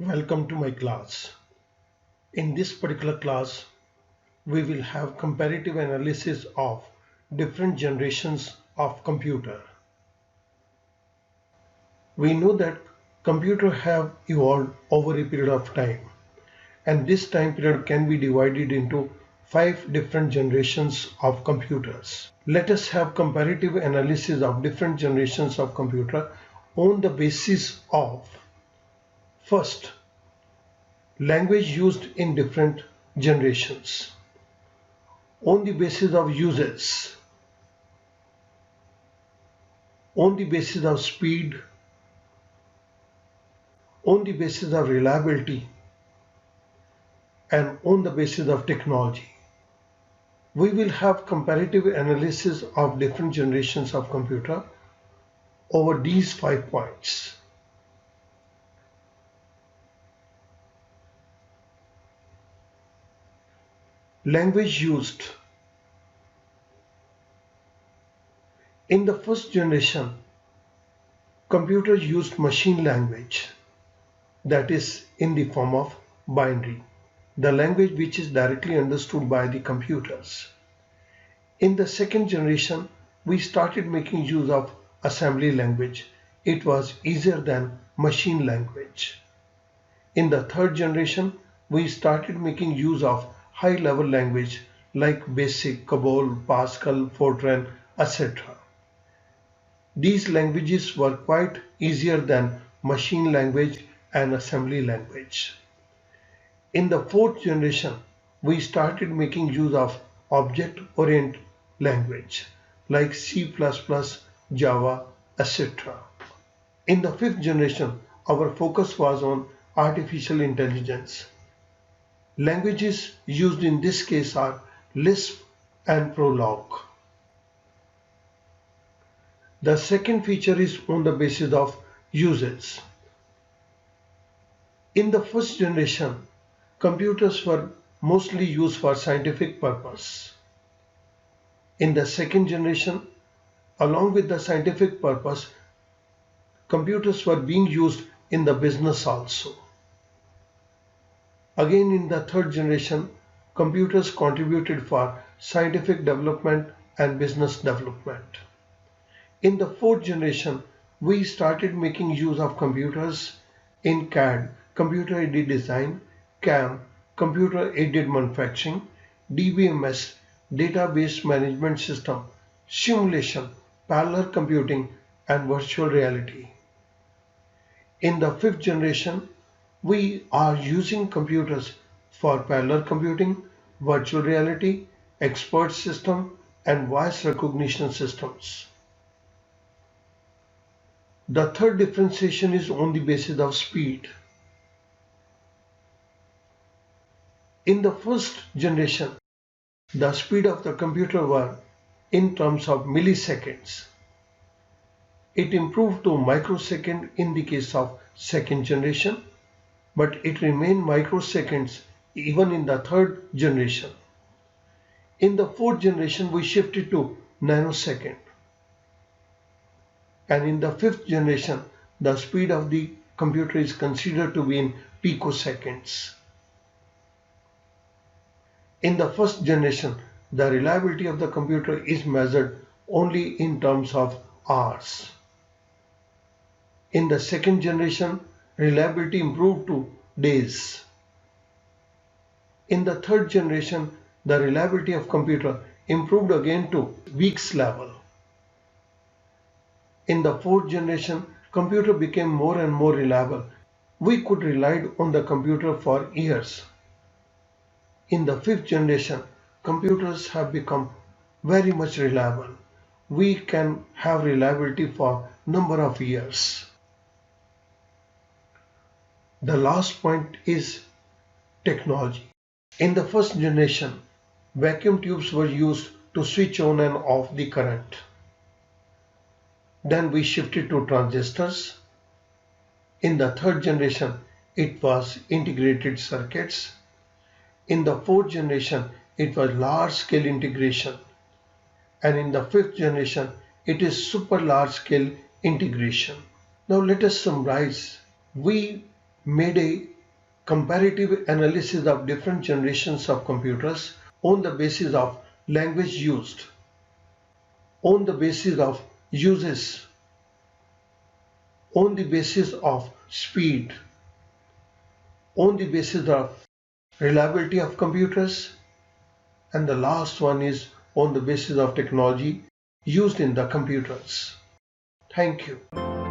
Welcome to my class. In this particular class, we will have comparative analysis of different generations of computer. We know that computers have evolved over a period of time, and this time period can be divided into 5 different generations of computers. Let us have comparative analysis of different generations of computer on the basis of first, language used in different generations, on the basis of uses, on the basis of speed, on the basis of reliability, and on the basis of technology. We will have comparative analysis of different generations of computer over these 5 points. Language used. In the first generation, computers used machine language, that is in the form of binary, the language which is directly understood by the computers. In the second generation, we started making use of assembly language. It was easier than machine language. In the third generation, we started making use of high-level language like BASIC, COBOL, Pascal, Fortran, etc. These languages were quite easier than machine language and assembly language. In the fourth generation, we started making use of object-oriented language like C++, Java, etc. In the fifth generation, our focus was on artificial intelligence. Languages used in this case are Lisp and Prolog. The second feature is on the basis of uses. In the first generation, computers were mostly used for scientific purpose. In the second generation, along with the scientific purpose, computers were being used in the business also. Again, in the third generation, computers contributed for scientific development and business development. In the fourth generation, we started making use of computers in CAD, computer-aided design, CAM, computer-aided manufacturing, DBMS, database management system, simulation, parallel computing, and virtual reality. In the fifth generation, we are using computers for parallel computing, virtual reality, expert system, and voice recognition systems. The third differentiation is on the basis of speed. In the first generation, the speed of the computer were in terms of milliseconds. It improved to microsecond in the case of second generation, but it remained microseconds even in the third generation. In the fourth generation, we shifted to nanosecond. And in the fifth generation, the speed of the computer is considered to be in picoseconds. In the first generation, the reliability of the computer is measured only in terms of hours. In the second generation, reliability improved to days. In the third generation, the reliability of computer improved again to weeks level. In the fourth generation, computer became more and more reliable. We could rely on the computer for years. In the fifth generation, computers have become very much reliable. We can have reliability for number of years. The last point is technology. In the first generation, vacuum tubes were used to switch on and off the current. Then we shifted to transistors. In the third generation, it was integrated circuits. In the fourth generation, it was large-scale integration. And in the fifth generation, it is super large-scale integration. Now let us summarize. We made a comparative analysis of different generations of computers on the basis of language used, on the basis of uses, on the basis of speed, on the basis of reliability of computers, and the last one is on the basis of technology used in the computers. Thank you.